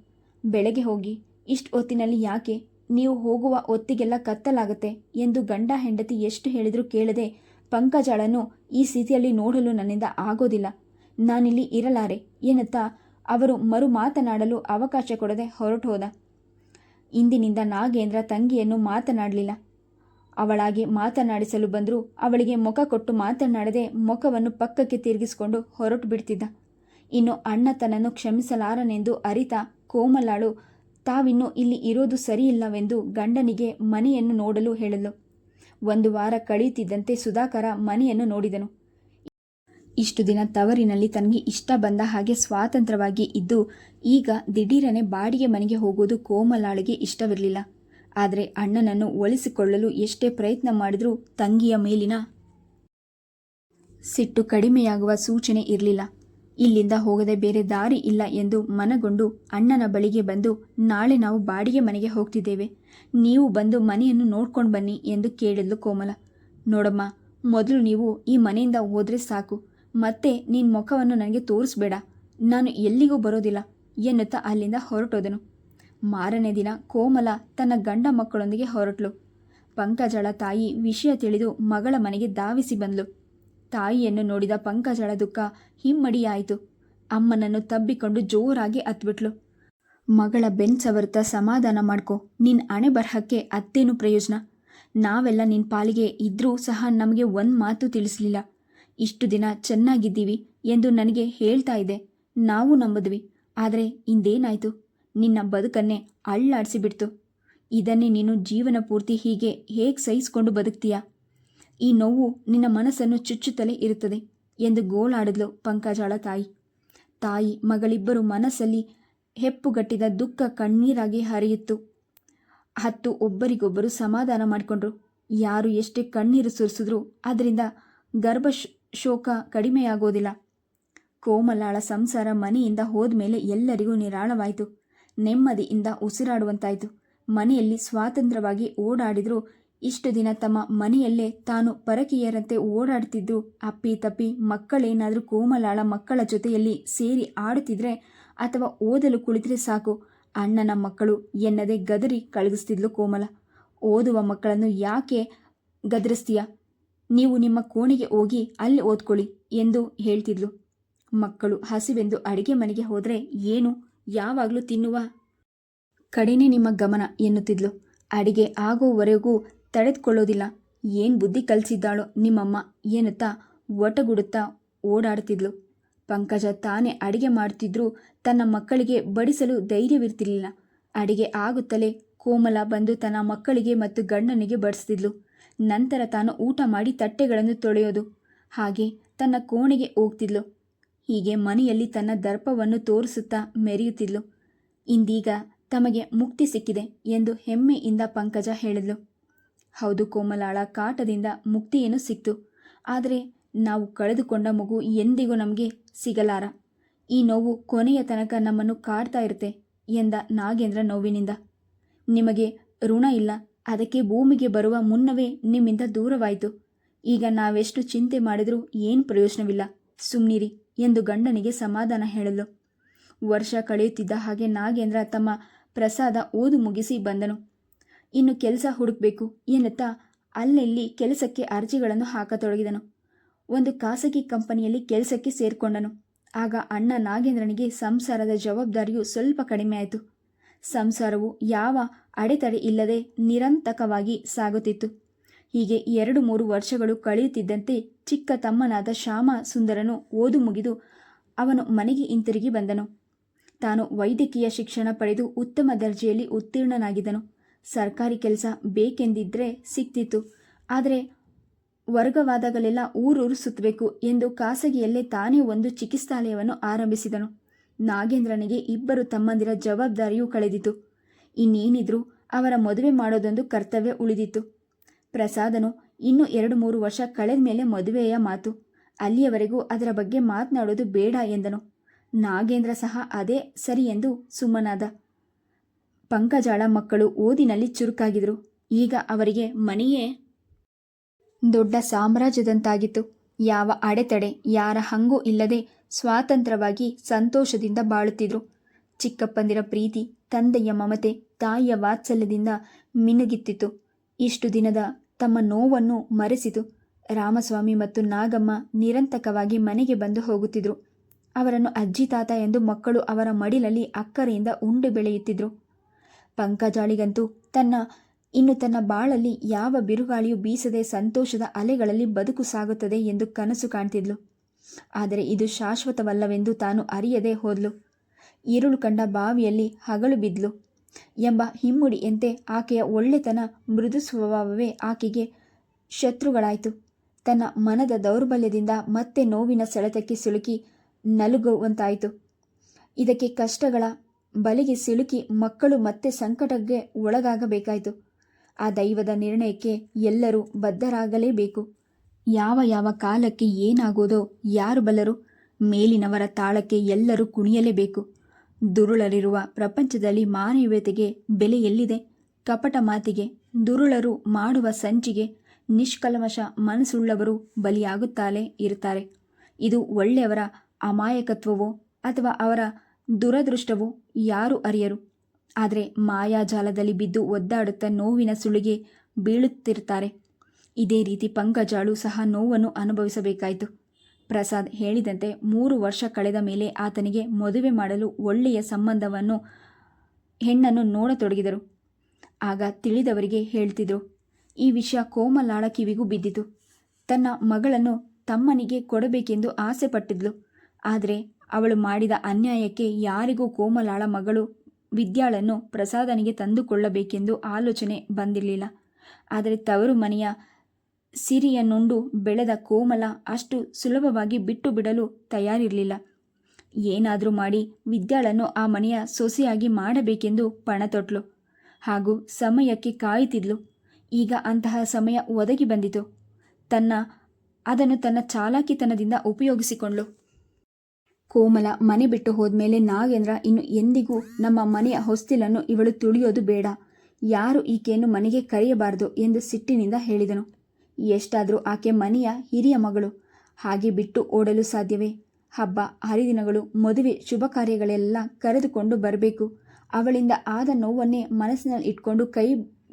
ಬೆಳಗ್ಗೆ ಹೋಗಿ ಇಷ್ಟು ಹೊತ್ತಿನಲ್ಲಿ ಯಾಕೆ? ನೀವು ಹೋಗುವ ಹೊತ್ತಿಗೆಲ್ಲ ಕತ್ತಲಾಗತ್ತೆ ಎಂದು ಗಂಡ ಹೆಂಡತಿ ಎಷ್ಟು ಹೇಳಿದರೂ ಕೇಳದೆ, ಪಂಕಜಳನ್ನು ಈ ಸ್ಥಿತಿಯಲ್ಲಿ ನೋಡಲು ನನ್ನಿಂದ ಆಗೋದಿಲ್ಲ, ನಾನಿಲ್ಲಿ ಇರಲಾರೆ ಎನ್ನುತ್ತಾ ಅವರು ಮರು ಮಾತನಾಡಲು ಅವಕಾಶ ಕೊಡದೆ ಹೊರಟು ಹೋದ. ಇಂದಿನಿಂದ ನಾಗೇಂದ್ರ ತಂಗಿಯನ್ನು ಮಾತನಾಡಲಿಲ್ಲ. ಅವಳಾಗೆ ಮಾತನಾಡಿಸಲು ಬಂದರೂ ಅವಳಿಗೆ ಮುಖ ಕೊಟ್ಟು ಮಾತನಾಡದೆ ಮುಖವನ್ನು ಪಕ್ಕಕ್ಕೆ ತಿರುಗಿಸಿಕೊಂಡು ಹೊರಟು ಬಿಡ್ತಿದ್ದ. ಇನ್ನು ಅಣ್ಣ ತನ್ನನ್ನು ಕ್ಷಮಿಸಲಾರನೆಂದು ಅರಿತ ಕೋಮಲಾಳು ತಾವಿನ್ನೂ ಇಲ್ಲಿ ಇರೋದು ಸರಿಯಿಲ್ಲವೆಂದು ಗಂಡನಿಗೆ ಮನೆಯನ್ನು ನೋಡಲು ಹೇಳಲು. 1 ವಾರ ಕಳೆಯುತ್ತಿದ್ದಂತೆ ಸುಧಾಕರ ಮನೆಯನ್ನು ನೋಡಿದನು. ಇಷ್ಟು ದಿನ ತವರಿನಲ್ಲಿ ತನಗೆ ಇಷ್ಟ ಬಂದ ಹಾಗೆ ಸ್ವಾತಂತ್ರ್ಯವಾಗಿ ಇದ್ದು ಈಗ ದಿಢೀರನೆ ಬಾಡಿಗೆ ಮನೆಗೆ ಹೋಗುವುದು ಕೋಮಲಾಳಿಗೆ ಇಷ್ಟವಿರಲಿಲ್ಲ. ಆದರೆ ಅಣ್ಣನನ್ನು ಒಲಿಸಿಕೊಳ್ಳಲು ಎಷ್ಟೇ ಪ್ರಯತ್ನ ಮಾಡಿದರೂ ತಂಗಿಯ ಮೇಲಿನ ಸಿಟ್ಟು ಕಡಿಮೆಯಾಗುವ ಸೂಚನೆ ಇರಲಿಲ್ಲ. ಇಲ್ಲಿಂದ ಹೋಗದೆ ಬೇರೆ ದಾರಿ ಇಲ್ಲ ಎಂದು ಮನಗೊಂಡು ಅಣ್ಣನ ಬಳಿಗೆ ಬಂದು, ನಾಳೆ ನಾವು ಬಾಡಿಗೆ ಮನೆಗೆ ಹೋಗ್ತಿದ್ದೇವೆ, ನೀವು ಬಂದು ಮನೆಯನ್ನು ನೋಡ್ಕೊಂಡು ಬನ್ನಿ ಎಂದು ಕೇಳಿದ್ಲು ಕೋಮಲ. ನೋಡಮ್ಮ, ಮೊದಲು ನೀವು ಈ ಮನೆಯಿಂದ ಹೋದರೆ ಸಾಕು, ಮತ್ತೆ ನಿನ್ನ ಮುಖವನ್ನು ನನಗೆ ತೋರಿಸ್ಬೇಡ, ನಾನು ಎಲ್ಲಿಗೂ ಬರೋದಿಲ್ಲ ಎನ್ನುತ್ತಾ ಅಲ್ಲಿಂದ ಹೊರಟೋದನು. ಮಾರನೇ ದಿನ ಕೋಮಲ ತನ್ನ ಗಂಡ ಮಕ್ಕಳೊಂದಿಗೆ ಹೊರಟಳು. ಪಂಕಜಳ ತಾಯಿ ವಿಷಯ ತಿಳಿದು ಮಗಳ ಮನೆಗೆ ಧಾವಿಸಿ ಬಂದ್ಲು. ತಾಯಿಯನ್ನು ನೋಡಿದ ಪಂಕಜಳ ದುಃಖ ಹಿಮ್ಮಡಿಯಾಯಿತು. ಅಮ್ಮನನ್ನು ತಬ್ಬಿಕೊಂಡು ಜೋರಾಗಿ ಅತ್ಬಿಟ್ಲು. ಮಗಳ ಬೆನ್ಸವರ್ತ ಸಮಾಧಾನ ಮಾಡ್ಕೊ, ನಿನ್ನ ಹಣೆ ಬರಹಕ್ಕೆ ಅತ್ತೇನು ಪ್ರಯೋಜನ? ನಾವೆಲ್ಲ ನಿನ್ನ ಪಾಲಿಗೆ ಇದ್ರೂ ಸಹ ನಮಗೆ ಒಂದು ಮಾತು ತಿಳಿಸಲಿಲ್ಲ. ಇಷ್ಟು ದಿನ ಚೆನ್ನಾಗಿದ್ದೀವಿ ಎಂದು ನನಗೆ ಹೇಳ್ತಾ ಇದೆ, ನಾವು ನಂಬಿದ್ವಿ. ಆದರೆ ಇಂದೇನಾಯಿತು? ನಿನ್ನ ಬದುಕನ್ನೇ ಅಳ್ಳಾಡಿಸಿಬಿಡ್ತು. ಇದನ್ನೇ ನೀನು ಜೀವನ ಪೂರ್ತಿ ಹೀಗೆ ಹೇಗೆ ಸಹಿಸಿಕೊಂಡು ಬದುಕ್ತೀಯಾ? ಈ ನೋವು ನಿನ್ನ ಮನಸ್ಸನ್ನು ಚುಚ್ಚುತ್ತಲೇ ಇರುತ್ತದೆ ಎಂದು ಗೋಳಾಡಿದ್ಲು ಪಂಕಜಳ ತಾಯಿ. ತಾಯಿ ಮಗಳಿಬ್ಬರು ಮನಸ್ಸಲ್ಲಿ ಹೆಪ್ಪುಗಟ್ಟಿದ ದುಃಖ ಕಣ್ಣೀರಾಗಿ ಹರಿಯಿತ್ತು. ಹತ್ತು ಒಬ್ಬರಿಗೊಬ್ಬರು ಸಮಾಧಾನ ಮಾಡಿಕೊಂಡ್ರು. ಯಾರು ಎಷ್ಟೇ ಕಣ್ಣೀರು ಸುರಿಸಿದ್ರೂ ಅದರಿಂದ ಗರ್ಭ ಶೋಕ ಕಡಿಮೆಯಾಗೋದಿಲ್ಲ. ಕೋಮಲಾಳ ಸಂಸಾರ ಮನೆಯಿಂದ ಹೋದ್ಮೇಲೆ ಎಲ್ಲರಿಗೂ ನಿರಾಳವಾಯಿತು. ನೆಮ್ಮದಿಯಿಂದ ಉಸಿರಾಡುವಂತಾಯಿತು. ಮನೆಯಲ್ಲಿ ಸ್ವಾತಂತ್ರ್ಯವಾಗಿ ಓಡಾಡಿದ್ರು. ಇಷ್ಟು ದಿನ ತಮ್ಮ ಮನೆಯಲ್ಲೇ ತಾನು ಪರಕೀಯರಂತೆ ಓಡಾಡ್ತಿದ್ರು. ಅಪ್ಪಿ ತಪ್ಪಿ ಮಕ್ಕಳೇನಾದರೂ ಕೋಮಲಾಳ ಮಕ್ಕಳ ಜೊತೆಯಲ್ಲಿ ಸೇರಿ ಆಡುತ್ತಿದ್ರೆ ಅಥವಾ ಓದಲು ಕುಳಿತರೆ ಸಾಕು, ಅಣ್ಣನ ಮಕ್ಕಳು ಎನ್ನದೆ ಗದರಿ ಕಳಗಿಸ್ತಿದ್ಲು ಕೋಮಲ. ಓದುವ ಮಕ್ಕಳನ್ನು ಯಾಕೆ ಗದರಿಸ್ತೀಯ? ನೀವು ನಿಮ್ಮ ಕೋಣೆಗೆ ಹೋಗಿ ಅಲ್ಲಿ ಓದ್ಕೊಳ್ಳಿ ಎಂದು ಹೇಳ್ತಿದ್ಲು. ಮಕ್ಕಳು ಹಸಿವೆಂದು ಅಡಿಗೆ ಮನೆಗೆ ಹೋದರೆ ಏನು, ಯಾವಾಗಲೂ ತಿನ್ನುವ ಕಡೆನೇ ನಿಮ್ಮ ಗಮನ ಎನ್ನುತ್ತಿದ್ಲು. ಅಡಿಗೆ ಆಗೋವರೆಗೂ ತಡೆದುಕೊಳ್ಳೋದಿಲ್ಲ. ಏನು ಬುದ್ಧಿ ಕಲಿಸಿದ್ದಾಳೋ ನಿಮ್ಮಮ್ಮ ಎನ್ನುತ್ತಾ ಒಟಗುಡುತ್ತಾ ಓಡಾಡ್ತಿದ್ಲು. ಪಂಕಜ ತಾನೇ ಅಡಿಗೆ ಮಾಡ್ತಿದ್ರೂ ತನ್ನ ಮಕ್ಕಳಿಗೆ ಬಡಿಸಲು ಧೈರ್ಯವಿರ್ತಿರಲಿಲ್ಲ. ಅಡಿಗೆ ಆಗುತ್ತಲೇ ಕೋಮಲ ಬಂದು ತನ್ನ ಮಕ್ಕಳಿಗೆ ಮತ್ತು ಗಂಡನಿಗೆ ಬಡಿಸ್ತಿದ್ಲು. ನಂತರ ತಾನು ಊಟ ಮಾಡಿ ತಟ್ಟೆಗಳನ್ನು ತೊಳೆಯೋದು. ಹಾಗೆ ತನ್ನ ಕೋಣೆಗೆ ಹೋಗ್ತಿದ್ಲು. ಹೀಗೆ ಮನೆಯಲ್ಲಿ ತನ್ನ ದರ್ಪವನ್ನು ತೋರಿಸುತ್ತಾ ಮೆರೆಯುತ್ತಿದ್ಲು. ಇಂದೀಗ ತಮಗೆ ಮುಕ್ತಿ ಸಿಕ್ಕಿದೆ ಎಂದು ಹೆಮ್ಮೆಯಿಂದ ಪಂಕಜ ಹೇಳಿದ್ಲು. ಹೌದು ಕೋಮಲಾಳ, ಕಾಟದಿಂದ ಮುಕ್ತಿಯೇನು ಸಿಕ್ತು, ಆದರೆ ನಾವು ಕಳೆದುಕೊಂಡ ಮಗು ಎಂದಿಗೂ ನಮಗೆ ಸಿಗಲಾರ. ಈ ನೋವು ಕೊನೆಯ ತನಕ ನಮ್ಮನ್ನು ಕಾಡ್ತಾ ಇರುತ್ತೆ ಎಂದ ನಾಗೇಂದ್ರ ನೋವಿನಿಂದ. ನಿಮಗೆ ಋಣ ಇಲ್ಲ, ಅದಕ್ಕೆ ಭೂಮಿಗೆ ಬರುವ ಮುನ್ನವೇ ನಿಮ್ಮಿಂದ ದೂರವಾಯಿತು. ಈಗ ನಾವೆಷ್ಟು ಚಿಂತೆ ಮಾಡಿದರೂ ಏನು ಪ್ರಯೋಜನವಿಲ್ಲ, ಸುಮ್ಮನಿರಿ ಎಂದು ಗಂಡನಿಗೆ ಸಮಾಧಾನ ಹೇಳಲು. ವರ್ಷ ಕಳೆಯುತ್ತಿದ್ದ ಹಾಗೆ ನಾಗೇಂದ್ರ ತಮ್ಮ ಪ್ರಸಾದ ಓದು ಮುಗಿಸಿ ಬಂದನು. ಇನ್ನು ಕೆಲಸ ಹುಡುಕಬೇಕು ಎನ್ನುತ್ತಾ ಅಲ್ಲೆಲ್ಲಿ ಕೆಲಸಕ್ಕೆ ಅರ್ಜಿಗಳನ್ನು ಹಾಕತೊಡಗಿದನು. ಒಂದು ಖಾಸಗಿ ಕಂಪನಿಯಲ್ಲಿ ಕೆಲಸಕ್ಕೆ ಸೇರಿಕೊಂಡನು. ಆಗ ಅಣ್ಣ ನಾಗೇಂದ್ರನಿಗೆ ಸಂಸಾರದ ಜವಾಬ್ದಾರಿಯು ಸ್ವಲ್ಪ ಕಡಿಮೆ ಆಯಿತು. ಸಂಸಾರವು ಯಾವ ಅಡೆತಡೆ ಇಲ್ಲದೆ ನಿರಂತಕವಾಗಿ ಸಾಗುತ್ತಿತ್ತು. ಹೀಗೆ 2-3 ವರ್ಷಗಳು ಕಳೆಯುತ್ತಿದ್ದಂತೆ ಚಿಕ್ಕ ತಮ್ಮನಾದ ಶ್ಯಾಮ ಸುಂದರನು ಓದು ಮುಗಿದು ಅವನು ಮನೆಗೆ ಹಿಂತಿರುಗಿ ಬಂದನು. ತಾನು ವೈದ್ಯಕೀಯ ಶಿಕ್ಷಣ ಪಡೆದು ಉತ್ತಮ ದರ್ಜೆಯಲ್ಲಿ ಉತ್ತೀರ್ಣನಾಗಿದ್ದನು. ಸರ್ಕಾರಿ ಕೆಲಸ ಬೇಕೆಂದಿದ್ದರೆ ಸಿಕ್ತಿತ್ತು. ಆದರೆ ವರ್ಗವಾದಾಗಲೆಲ್ಲ ಊರೂರು ಸುತ್ತಬೇಕು ಎಂದು ಖಾಸಗಿಯಲ್ಲೇ ತಾನೇ ಒಂದು ಚಿಕಿತ್ಸಾಲಯವನ್ನು ಆರಂಭಿಸಿದನು. ನಾಗೇಂದ್ರನಿಗೆ 2 ತಮ್ಮಂದಿರ ಜವಾಬ್ದಾರಿಯೂ ಕಳೆದಿತು. ಇನ್ನೇನಿದ್ರೂ ಅವರ ಮದುವೆ ಮಾಡೋದೊಂದು ಕರ್ತವ್ಯ ಉಳಿದಿತ್ತು. ಪ್ರಸಾದನು ಇನ್ನೂ 2-3 ವರ್ಷ ಕಳೆದ ಮೇಲೆ ಮದುವೆಯ ಮಾತು. ಅಲ್ಲಿಯವರೆಗೂ ಅದರ ಬಗ್ಗೆ ಮಾತನಾಡೋದು ಬೇಡ ಎಂದನು. ನಾಗೇಂದ್ರ ಸಹ ಅದೇ ಸರಿ ಎಂದು ಸುಮ್ಮನಾದ. ಪಂಕಜಾಳ ಮಕ್ಕಳು ಓದಿನಲ್ಲಿ ಚುರುಕಾಗಿದ್ರು. ಈಗ ಅವರಿಗೆ ಮನೆಯೇ ದೊಡ್ಡ ಸಾಮ್ರಾಜ್ಯದಂತಾಗಿತ್ತು. ಯಾವ ಅಡೆತಡೆ, ಯಾರ ಹಂಗೂ ಇಲ್ಲದೆ ಸ್ವಾತಂತ್ರ್ಯವಾಗಿ ಸಂತೋಷದಿಂದ ಬಾಳುತ್ತಿದ್ರು. ಚಿಕ್ಕಪ್ಪಂದಿರ ಪ್ರೀತಿ, ತಂದೆಯ ಮಮತೆ, ತಾಯಿಯ ವಾತ್ಸಲ್ಯದಿಂದ ಮಿನುಗಿತ್ತಿತ್ತು. ಇಷ್ಟು ದಿನದ ತಮ್ಮ ನೋವನ್ನು ಮರೆಸಿತು. ರಾಮಸ್ವಾಮಿ ಮತ್ತು ನಾಗಮ್ಮ ನಿರಂತಕವಾಗಿ ಮನೆಗೆ ಬಂದು ಹೋಗುತ್ತಿದ್ರು. ಅವರನ್ನು ಅಜ್ಜಿ ತಾತ ಎಂದು ಮಕ್ಕಳು ಅವರ ಮಡಿಲಲ್ಲಿ ಅಕ್ಕರೆಯಿಂದ ಉಂಡು ಬೆಳೆಯುತ್ತಿದ್ರು. ಪಂಕಜಾಳಿಗಂತೂ ಇನ್ನು ತನ್ನ ಬಾಳಲ್ಲಿ ಯಾವ ಬಿರುಗಾಳಿಯೂ ಬೀಸದೆ ಸಂತೋಷದ ಅಲೆಗಳಲ್ಲಿ ಬದುಕು ಸಾಗುತ್ತದೆ ಎಂದು ಕನಸು ಕಾಣ್ತಿದ್ಲು. ಆದರೆ ಇದು ಶಾಶ್ವತವಲ್ಲವೆಂದು ತಾನು ಅರಿಯದೆ ಹೋದ್ಲು. ഇരുಳು ಕಂಡ ಬಾವಿಯಲ್ಲಿ ಹಗಲು ಬಿದ್ಲು ಎಂಬ ಹಿಮ್ಮುಡಿಯಂತೆ ಆಕೆಯ ಒಳ್ಳೆತನ, ಮೃದು ಸ್ವಭಾವವೇ ಆಕೆಗೆ ಶತ್ರುಗಳಾಯಿತು. ತನ್ನ ಮನದ ದೌರ್ಬಲ್ಯದಿಂದ ಮತ್ತೆ ನೋವಿನ ಸೆಳೆತಕ್ಕೆ ಸಿಲುಕಿ ನಲುಗುವಂತಾಯಿತು. ಇದಕ್ಕೆ ಕಷ್ಟಗಳ ಬಲೆಗೆ ಸಿಲುಕಿ ಮಕ್ಕಳು ಮತ್ತೆ ಸಂಕಟಕ್ಕೆ ಒಳಗಾಗಬೇಕಾಯಿತು. ಆ ದೈವದ ನಿರ್ಣಯಕ್ಕೆ ಎಲ್ಲರೂ ಬದ್ಧರಾಗಲೇಬೇಕು. ಯಾವ ಕಾಲಕ್ಕೆ ಏನಾಗೋದೋ ಯಾರು ಬಲ್ಲರು? ಮೇಲಿನವರ ತಾಳಕ್ಕೆ ಎಲ್ಲರೂ ಕುಣಿಯಲೇಬೇಕು. ದುರುಳರಿರುವ ಪ್ರಪಂಚದಲ್ಲಿ ಮಾನವೀಯತೆಗೆ ಬೆಲೆ ಎಲ್ಲಿದೆ? ಕಪಟ ಮಾತಿಗೆ, ದುರುಳರು ಮಾಡುವ ಸಂಚಿಗೆ ನಿಷ್ಕಲ್ಮಶ ಮನಸ್ಸುಳ್ಳವರು ಬಲಿಯಾಗುತ್ತಲೇ ಇರ್ತಾರೆ. ಇದು ಒಳ್ಳೆಯವರ ಅಮಾಯಕತ್ವವೋ ಅಥವಾ ಅವರ ದುರದೃಷ್ಟವೋ ಯಾರೂ ಅರಿಯರು. ಆದರೆ ಮಾಯಾಜಾಲದಲ್ಲಿ ಬಿದ್ದು ಒದ್ದಾಡುತ್ತಾ ನೋವಿನ ಸುಳಿಗೆ ಬೀಳುತ್ತಿರ್ತಾರೆ. ಇದೇ ರೀತಿ ಪಂಕಜಾಳು ಸಹ ನೋವನ್ನು ಅನುಭವಿಸಬೇಕಾಯಿತು. ಪ್ರಸಾದ್ ಹೇಳಿದಂತೆ 3 ವರ್ಷ ಕಳೆದ ಮೇಲೆ ಆತನಿಗೆ ಮದುವೆ ಮಾಡಲು ಒಳ್ಳೆಯ ಸಂಬಂಧವನ್ನು ಹೆಣ್ಣನ್ನು ನೋಡತೊಡಗಿದರು. ಆಗ ತಿಳಿದವರಿಗೆ ಹೇಳ್ತಿದ್ರು. ಈ ವಿಷಯ ಕೋಮಲಾಳ ಕಿವಿಗೂ ಬಿದ್ದಿತು. ತನ್ನ ಮಗಳನ್ನು ತಮ್ಮನಿಗೆ ಕೊಡಬೇಕೆಂದು ಆಸೆ ಪಟ್ಟಿದ್ಲು. ಆದರೆ ಅವಳು ಮಾಡಿದ ಅನ್ಯಾಯಕ್ಕೆ ಯಾರಿಗೂ ಕೋಮಲಾಳ ಮಗಳು ವಿದ್ಯಾಳನ್ನು ಪ್ರಸಾದನಿಗೆ ತಂದುಕೊಳ್ಳಬೇಕೆಂದು ಆಲೋಚನೆ ಬಂದಿರಲಿಲ್ಲ. ಆದರೆ ತವರು ಮನೆಯ ಸಿರಿಯನ್ನುಂಡು ಬೆಳೆದ ಕೋಮಲ ಅಷ್ಟು ಸುಲಭವಾಗಿ ಬಿಟ್ಟು ಬಿಡಲು ತಯಾರಿರಲಿಲ್ಲ. ಏನಾದರೂ ಮಾಡಿ ವಿದ್ಯಾಳನ್ನು ಆ ಮನೆಯ ಸೊಸೆಯಾಗಿ ಮಾಡಬೇಕೆಂದು ಪಣ ತೊಟ್ಲು. ಹಾಗೂ ಸಮಯಕ್ಕೆ ಕಾಯುತ್ತಿದ್ಲು. ಈಗ ಅಂತಹ ಸಮಯ ಒದಗಿ ಬಂದಿತು. ಅದನ್ನು ತನ್ನ ಚಾಲಾಕಿತನದಿಂದ ಉಪಯೋಗಿಸಿಕೊಂಡ್ಳು. ಕೋಮಲ ಮನೆ ಬಿಟ್ಟು ಹೋದ್ಮೇಲೆ ನಾಗೇಂದ್ರ ಇನ್ನು ಎಂದಿಗೂ ನಮ್ಮ ಮನೆಯ ಹೊಸ್ತಿಲನ್ನು ಇವಳು ತುಳಿಯೋದು ಬೇಡ, ಯಾರು ಈಕೆಯನ್ನು ಮನೆಗೆ ಕರೆಯಬಾರದು ಎಂದು ಸಿಟ್ಟಿನಿಂದ ಹೇಳಿದನು. ಎಷ್ಟಾದರೂ ಆಕೆ ಮನೆಯ ಹಿರಿಯ ಮಗಳು. ಹಾಗೆ ಬಿಟ್ಟು ಓಡಲು ಸಾಧ್ಯವೇ? ಹಬ್ಬ ಹರಿದಿನಗಳು, ಮದುವೆ ಶುಭ ಕಾರ್ಯಗಳೆಲ್ಲ ಕರೆದುಕೊಂಡು ಬರಬೇಕು. ಅವಳಿಂದ ಆದ ನೋವನ್ನೇ ಮನಸ್ಸಿನಲ್ಲಿ ಇಟ್ಕೊಂಡು ಕೈ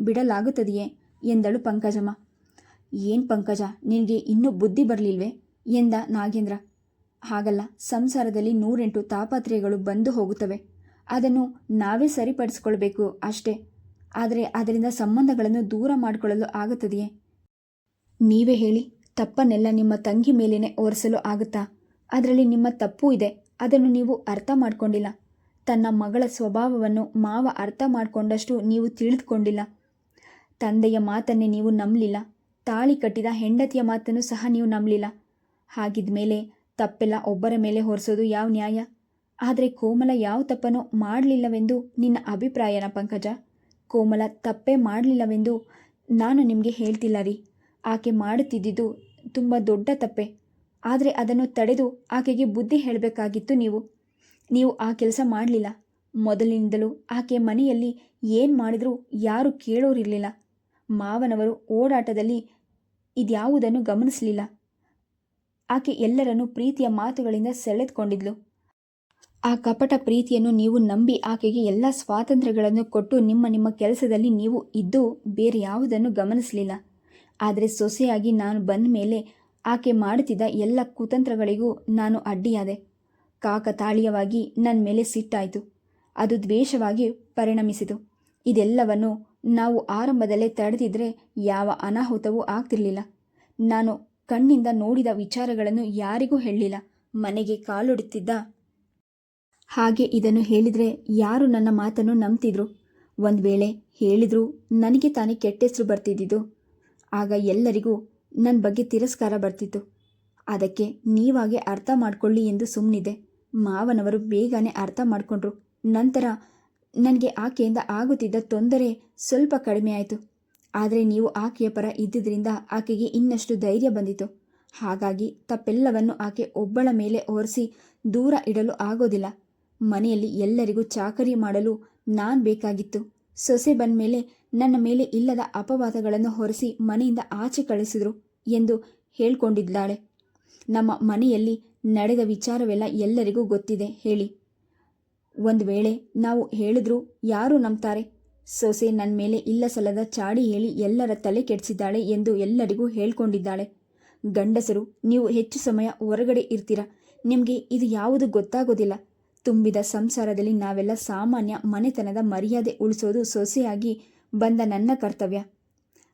ಬಿಡಲಾಗುತ್ತದೆಯೇ ಎಂದಳು ಪಂಕಜಮ್ಮ. ಏನು ಪಂಕಜ, ನಿನಗೆ ಇನ್ನೂ ಬುದ್ಧಿ ಬರಲಿಲ್ವೇ ಎಂದ ನಾಗೇಂದ್ರ. ಹಾಗಲ್ಲ, ಸಂಸಾರದಲ್ಲಿ 108 ತಾಪತ್ರಯಗಳು ಬಂದು ಹೋಗುತ್ತವೆ. ಅದನ್ನು ನಾವೇ ಸರಿಪಡಿಸಿಕೊಳ್ಬೇಕು ಅಷ್ಟೇ. ಆದರೆ ಅದರಿಂದ ಸಂಬಂಧಗಳನ್ನು ದೂರ ಮಾಡಿಕೊಳ್ಳಲು ಆಗುತ್ತದೆಯೇ? ನೀವೇ ಹೇಳಿ. ತಪ್ಪನ್ನೆಲ್ಲ ನಿಮ್ಮ ತಂಗಿ ಮೇಲೇನೆ ಒರೆಸಲು ಆಗುತ್ತಾ? ಅದರಲ್ಲಿ ನಿಮ್ಮ ತಪ್ಪೂ ಇದೆ. ಅದನ್ನು ನೀವು ಅರ್ಥ ಮಾಡ್ಕೊಂಡಿಲ್ಲ. ತನ್ನ ಮಗಳ ಸ್ವಭಾವವನ್ನು ಮಾವ ಅರ್ಥ ಮಾಡಿಕೊಂಡಷ್ಟು ನೀವು ತಿಳಿದುಕೊಂಡಿಲ್ಲ. ತಂದೆಯ ಮಾತನ್ನೇ ನೀವು ನಂಬಲಿಲ್ಲ. ತಾಳಿ ಕಟ್ಟಿದ ಹೆಂಡತಿಯ ಮಾತನ್ನು ಸಹ ನೀವು ನಂಬಲಿಲ್ಲ. ಹಾಗಿದ್ದ ಮೇಲೆ ತಪ್ಪೆಲ್ಲ ಒಬ್ಬರ ಮೇಲೆ ಹೊರಿಸೋದು ಯಾವ ನ್ಯಾಯ? ಆದರೆ ಕೋಮಲ ಯಾವ ತಪ್ಪನ್ನು ಮಾಡಲಿಲ್ಲವೆಂದು ನಿನ್ನ ಅಭಿಪ್ರಾಯನ ಪಂಕಜ? ಕೋಮಲ ತಪ್ಪೇ ಮಾಡಲಿಲ್ಲವೆಂದು ನಾನು ನಿಮಗೆ ಹೇಳ್ತಿಲ್ಲ ರೀ. ಆಕೆ ಮಾಡುತ್ತಿದ್ದುದು ತುಂಬ ದೊಡ್ಡ ತಪ್ಪೆ. ಆದರೆ ಅದನ್ನು ತಡೆದು ಆಕೆಗೆ ಬುದ್ಧಿ ಹೇಳಬೇಕಾಗಿತ್ತು ನೀವು ಆ ಕೆಲಸ ಮಾಡಲಿಲ್ಲ. ಮೊದಲಿನಿಂದಲೂ ಆಕೆ ಮನೆಯಲ್ಲಿ ಏನು ಮಾಡಿದರೂ ಯಾರೂ ಕೇಳೋರಿರಲಿಲ್ಲ. ಮಾವನವರು ಓಡಾಟದಲ್ಲಿ ಇದ್ಯಾವುದನ್ನು ಗಮನಿಸಲಿಲ್ಲ. ಆಕೆ ಎಲ್ಲರನ್ನೂ ಪ್ರೀತಿಯ ಮಾತುಗಳಿಂದ ಸೆಳೆದುಕೊಂಡಿದ್ಲು. ಆ ಕಪಟ ಪ್ರೀತಿಯನ್ನು ನೀವು ನಂಬಿ ಆಕೆಗೆ ಎಲ್ಲ ಸ್ವಾತಂತ್ರ್ಯಗಳನ್ನು ಕೊಟ್ಟು ನಿಮ್ಮ ಕೆಲಸದಲ್ಲಿ ನೀವು ಇದ್ದು ಬೇರೆ ಯಾವುದನ್ನು ಗಮನಿಸಲಿಲ್ಲ. ಆದರೆ ಸೊಸೆಯಾಗಿ ನಾನು ಬಂದ ಮೇಲೆ ಆಕೆ ಮಾಡುತ್ತಿದ್ದ ಎಲ್ಲ ಕುತಂತ್ರಗಳಿಗೂ ನಾನು ಅಡ್ಡಿಯಾದೆ. ಕಾಕತಾಳೀಯವಾಗಿ ನನ್ನ ಮೇಲೆ ಸಿಟ್ಟಾಯಿತು. ಅದು ದ್ವೇಷವಾಗಿ ಪರಿಣಮಿಸಿತು. ಇದೆಲ್ಲವನ್ನು ನಾವು ಆರಂಭದಲ್ಲೇ ತಡೆದಿದ್ದರೆ ಯಾವ ಅನಾಹುತವೂ ಆಗ್ತಿರಲಿಲ್ಲ. ನಾನು ಕಣ್ಣಿಂದ ನೋಡಿದ ವಿಚಾರಗಳನ್ನು ಯಾರಿಗೂ ಹೇಳಲಿಲ್ಲ. ಮನೆಗೆ ಕಾಲೊಡುತ್ತಿದ್ದ ಹಾಗೆ ಇದನ್ನು ಹೇಳಿದರೆ ಯಾರು ನನ್ನ ಮಾತನ್ನು ನಂಬ್ತಿದ್ರು? ಒಂದು ವೇಳೆ ಹೇಳಿದರೂ ನನಗೆ ತಾನೇ ಕೆಟ್ಟ ಹೆಸರು ಬರ್ತಿದ್ದಿದ್ದು. ಆಗ ಎಲ್ಲರಿಗೂ ನನ್ನ ಬಗ್ಗೆ ತಿರಸ್ಕಾರ ಬರ್ತಿತ್ತು. ಅದಕ್ಕೆ ನೀವಾಗೆ ಅರ್ಥ ಮಾಡ್ಕೊಳ್ಳಿ ಎಂದು ಸುಮ್ಮನಿದ್ದೆ. ಮಾವನವರು ಬೇಗನೆ ಅರ್ಥ ಮಾಡಿಕೊಂಡ್ರು. ನಂತರ ನನಗೆ ಆಕೆಯಿಂದ ಆಗುತ್ತಿದ್ದ ತೊಂದರೆ ಸ್ವಲ್ಪ ಕಡಿಮೆ ಆಯಿತು. ಆದರೆ ನೀವು ಆಕೆಯ ಪರ ಇದ್ದಿದ್ದರಿಂದ ಆಕೆಗೆ ಇನ್ನಷ್ಟು ಧೈರ್ಯ ಬಂದಿತು. ಹಾಗಾಗಿ ತಪ್ಪೆಲ್ಲವನ್ನು ಆಕೆ ಒಬ್ಬಳ ಮೇಲೆ ಹೊರಿಸಿ ದೂರ ಇಡಲು ಆಗೋದಿಲ್ಲ. ಮನೆಯಲ್ಲಿ ಎಲ್ಲರಿಗೂ ಚಾಕರಿ ಮಾಡಲು ನಾನು ಬೇಕಾಗಿತ್ತು. ಸೊಸೆ ಬಂದ ಮೇಲೆ ನನ್ನ ಮೇಲೆ ಇಲ್ಲದ ಅಪವಾದಗಳನ್ನು ಹೊರಿಸಿ ಮನೆಯಿಂದ ಆಚೆ ಕಳಿಸಿದ್ರು ಎಂದು ಹೇಳ್ಕೊಂಡಿದ್ದಾಳೆ. ನಮ್ಮ ಮನೆಯಲ್ಲಿ ನಡೆದ ವಿಚಾರವೆಲ್ಲ ಎಲ್ಲರಿಗೂ ಗೊತ್ತಿದೆ. ಹೇಳಿ, ಒಂದು ವೇಳೆ ನಾವು ಹೇಳಿದ್ರೂ ಯಾರು ನಂಬ್ತಾರೆ? ಸೊಸೆ ನನ್ನ ಮೇಲೆ ಇಲ್ಲಸಲ್ಲದ ಚಾಡಿ ಹೇಳಿ ಎಲ್ಲರ ತಲೆ ಕೆಡಿಸಿದ್ದಾಳೆ ಎಂದು ಎಲ್ಲರಿಗೂ ಹೇಳ್ಕೊಂಡಿದ್ದಾಳೆ. ಗಂಡಸರು ನೀವು ಹೆಚ್ಚು ಸಮಯ ಹೊರಗಡೆ ಇರ್ತೀರ. ನಿಮಗೆ ಇದು ಯಾವುದು ಗೊತ್ತಾಗೋದಿಲ್ಲ. ತುಂಬಿದ ಸಂಸಾರದಲ್ಲಿ ನಾವೆಲ್ಲ ಸಾಮಾನ್ಯ ಮನೆತನದ ಮರ್ಯಾದೆ ಉಳಿಸೋದು ಸೊಸೆಯಾಗಿ ಬಂದ ನನ್ನ ಕರ್ತವ್ಯ.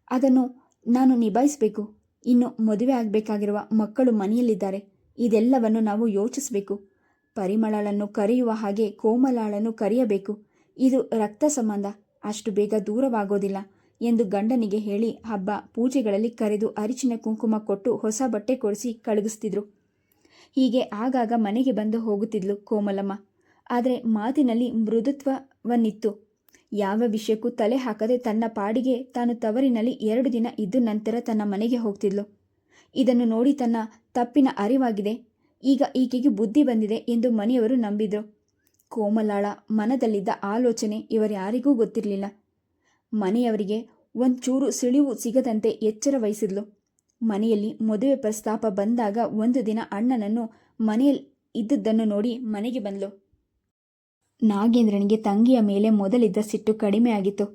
ಅದನ್ನು ನಾನು ನಿಭಾಯಿಸಬೇಕು. ಇನ್ನು ಮದುವೆ ಆಗಬೇಕಾಗಿರುವ ಮಕ್ಕಳು ಮನೆಯಲ್ಲಿದ್ದಾರೆ. ಇದೆಲ್ಲವನ್ನು ನಾವು ಯೋಚಿಸಬೇಕು. ಪರಿಮಳಳನ್ನು ಕರೆಯುವ ಹಾಗೆ ಕೋಮಲಾಳನ್ನು ಕರೆಯಬೇಕು. ಇದು ರಕ್ತ ಸಂಬಂಧ, ಅಷ್ಟು ಬೇಗ ದೂರವಾಗೋದಿಲ್ಲ ಎಂದು ಗಂಡನಿಗೆ ಹೇಳಿ ಹಬ್ಬ ಪೂಜೆಗಳಲ್ಲಿ ಕರೆದು ಅರಿಚಿನ ಕುಂಕುಮ ಕೊಟ್ಟು ಹೊಸ ಬಟ್ಟೆ ಕೊಡಿಸಿ ಕಳುಹಿಸ್ತಿದ್ರು. ಹೀಗೆ ಆಗಾಗ ಮನೆಗೆ ಬಂದು ಹೋಗುತ್ತಿದ್ಲು ಕೋಮಲಮ್ಮ. ಆದರೆ ಮಾತಿನಲ್ಲಿ ಮೃದುತ್ವವನ್ನಿತ್ತು. ಯಾವ ವಿಷಯಕ್ಕೂ ತಲೆ ಹಾಕದೆ ತನ್ನ ಪಾಡಿಗೆ ತಾನು ತವರಿನಲ್ಲಿ 2 ದಿನ ಇದ್ದು ನಂತರ ತನ್ನ ಮನೆಗೆ ಹೋಗ್ತಿದ್ಲು. ಇದನ್ನು ನೋಡಿ ತನ್ನ ತಪ್ಪಿನ ಅರಿವಾಗಿದೆ, ಈಗ ಈಕೆಗೆ ಬುದ್ಧಿ ಬಂದಿದೆ ಎಂದು ಮನೆಯವರು ನಂಬಿದ್ರು. ಕೋಮಲಾಳ ಮನದಲ್ಲಿದ್ದ ಆಲೋಚನೆ ಇವರ್ಯಾರಿಗೂ ಗೊತ್ತಿರಲಿಲ್ಲ. ಮನೆಯವರಿಗೆ ಒಂಚೂರು ಸುಳಿವು ಸಿಗದಂತೆ ಎಚ್ಚರ ವಹಿಸಿದ್ಲು. ಮನೆಯಲ್ಲಿ ಮದುವೆ ಪ್ರಸ್ತಾಪ ಬಂದಾಗ ಒಂದು ದಿನ ಅಣ್ಣನನ್ನು ಮನೆಯಲ್ಲಿ ಇದ್ದದ್ದನ್ನು ನೋಡಿ ಮನೆಗೆ ಬಂದ್ಲು. ನಾಗೇಂದ್ರನಿಗೆ ತಂಗಿಯ ಮೇಲೆ ಮೊದಲಿದ್ದ ಸಿಟ್ಟು ಕಡಿಮೆ ಆಗಿತ್ತು.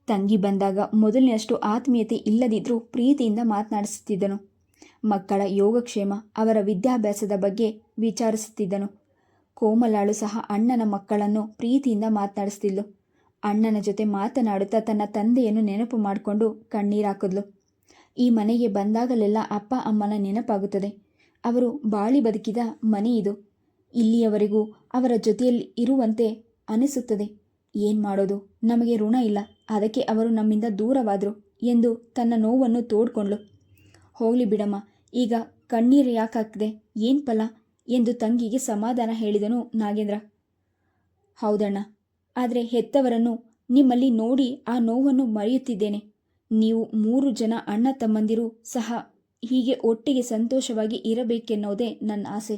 ತಂಗಿ ಬಂದಾಗ ಮೊದಲಿನಷ್ಟು ಆತ್ಮೀಯತೆ ಇಲ್ಲದಿದ್ರೂ ಪ್ರೀತಿಯಿಂದ ಮಾತನಾಡಿಸುತ್ತಿದ್ದನು. ಮಕ್ಕಳ ಯೋಗಕ್ಷೇಮ, ಅವರ ವಿದ್ಯಾಭ್ಯಾಸದ ಬಗ್ಗೆ ವಿಚಾರಿಸುತ್ತಿದ್ದನು. ಕೋಮಲಾಳು ಸಹ ಅಣ್ಣನ ಮಕ್ಕಳನ್ನು ಪ್ರೀತಿಯಿಂದ ಮಾತನಾಡಿಸ್ತಿದ್ಲು. ಅಣ್ಣನ ಜೊತೆ ಮಾತನಾಡುತ್ತಾ ತನ್ನ ತಂದೆಯನ್ನು ನೆನಪು ಮಾಡಿಕೊಂಡು ಕಣ್ಣೀರಾಕಿದ್ಲು. ಈ ಮನೆಗೆ ಬಂದಾಗಲೆಲ್ಲ ಅಪ್ಪ ಅಮ್ಮನ ನೆನಪಾಗುತ್ತದೆ. ಅವರು ಬಾಳಿ ಬದುಕಿದ ಮನೆ ಇದು. ಇಲ್ಲಿಯವರೆಗೂ ಅವರ ಜೊತೆಯಲ್ಲಿ ಇರುವಂತೆ ಅನಿಸುತ್ತದೆ. ಏನು ಮಾಡೋದು, ನಮಗೆ ಋಣ ಇಲ್ಲ, ಅದಕ್ಕೆ ಅವರು ನಮ್ಮಿಂದ ದೂರವಾದರು ಎಂದು ತನ್ನ ನೋವನ್ನು ತೋಡ್ಕೊಂಡ್ಳು. ಹೋಗಲಿ ಬಿಡಮ್ಮ, ಈಗ ಕಣ್ಣೀರು ಯಾಕಾಗ್ತದೆ, ಏನು ಫಲ ಎಂದು ತಂಗಿಗೆ ಸಮಾಧಾನ ಹೇಳಿದನು ನಾಗೇಂದ್ರ. ಹೌದಣ್ಣ, ಆದರೆ ಹೆತ್ತವರನ್ನು ನಿಮ್ಮಲ್ಲಿ ನೋಡಿ ಆ ನೋವನ್ನು ಮರೆಯುತ್ತಿದ್ದೇನೆ. ನೀವು 3 ಜನ ಅಣ್ಣ ತಮ್ಮಂದಿರು ಸಹ ಹೀಗೆ ಒಟ್ಟಿಗೆ ಸಂತೋಷವಾಗಿ ಇರಬೇಕೆನ್ನೋದೇ ನನ್ನ ಆಸೆ.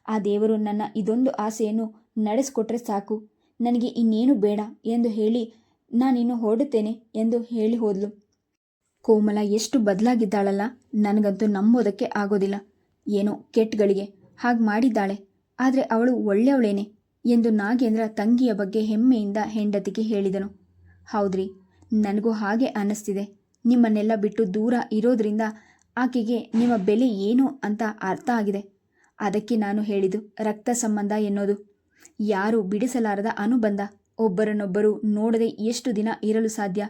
ಆ ದೇವರು ನನ್ನ ಇದೊಂದು ಆಸೆಯನ್ನು ನಡೆಸಿಕೊಟ್ರೆ ಸಾಕು, ನನಗೆ ಇನ್ನೇನು ಬೇಡ ಎಂದು ಹೇಳಿ ನಾನಿನ್ನು ಹೊರಡುತ್ತೇನೆ ಎಂದು ಹೇಳಿ ಹೋದ್ಲು. ಕೋಮಲ ಎಷ್ಟು ಬದಲಾಗಿದ್ದಾಳಲ್ಲ, ನನಗಂತೂ ನಂಬೋದಕ್ಕೆ ಆಗೋದಿಲ್ಲ. ಏನೋ ಕೆಟ್ಟಗಳಿಗೆ ಹಾಗೆ ಮಾಡಿದ್ದಾಳೆ, ಆದರೆ ಅವಳು ಒಳ್ಳೆಯವಳೇನೆ ಎಂದು ನಾಗೇಂದ್ರ ತಂಗಿಯ ಬಗ್ಗೆ ಹೆಮ್ಮೆಯಿಂದ ಹೆಂಡತಿಗೆ ಹೇಳಿದನು. ಹೌದ್ರಿ, ನನಗೂ ಹಾಗೆ ಅನ್ನಿಸ್ತಿದೆ. ನಿಮ್ಮನ್ನೆಲ್ಲ ಬಿಟ್ಟು ದೂರ ಇರೋದ್ರಿಂದ ಆಕೆಗೆ ನಿಮ್ಮ ಬೆಲೆ ಏನು ಅಂತ ಅರ್ಥ ಆಗಿದೆ. ಅದಕ್ಕೆ ನಾನು ಹೇಳಿದ್ದು ರಕ್ತ ಸಂಬಂಧ ಎನ್ನೋದು ಯಾರು ಬಿಡಿಸಲಾರದ ಅನುಬಂಧ. ಒಬ್ಬರನ್ನೊಬ್ಬರು ನೋಡದೆ ಎಷ್ಟು ದಿನ ಇರಲು ಸಾಧ್ಯ?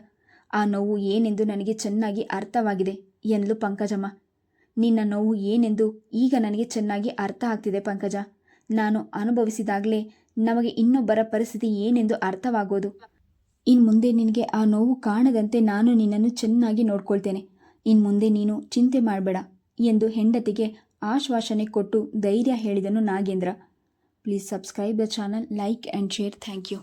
ಆ ನೋವು ಏನೆಂದು ನನಗೆ ಚೆನ್ನಾಗಿ ಅರ್ಥವಾಗಿದೆ ಎಂದ್ಲು ಪಂಕಜಮ್ಮ. ನಿನ್ನ ನೋವು ಏನೆಂದು ಈಗ ನನಗೆ ಚೆನ್ನಾಗಿ ಅರ್ಥ ಆಗ್ತಿದೆ ಪಂಕಜ. ನಾನು ಅನುಭವಿಸಿದಾಗಲೇ ನಮಗೆ ಇನ್ನೊಬ್ಬರ ಪರಿಸ್ಥಿತಿ ಏನೆಂದು ಅರ್ಥವಾಗೋದು. ಇನ್ಮುಂದೆ ನಿನಗೆ ಆ ನೋವು ಕಾಣದಂತೆ ನಾನು ನಿನ್ನನ್ನು ಚೆನ್ನಾಗಿ ನೋಡ್ಕೊಳ್ತೇನೆ. ಇನ್ಮುಂದೆ ನೀನು ಚಿಂತೆ ಮಾಡಬೇಡ ಎಂದು ಹೆಂಡತಿಗೆ ಆಶ್ವಾಸನೆ ಕೊಟ್ಟು ಧೈರ್ಯ ಹೇಳಿದನು Nagendra. Please subscribe the channel, like and share. Thank you.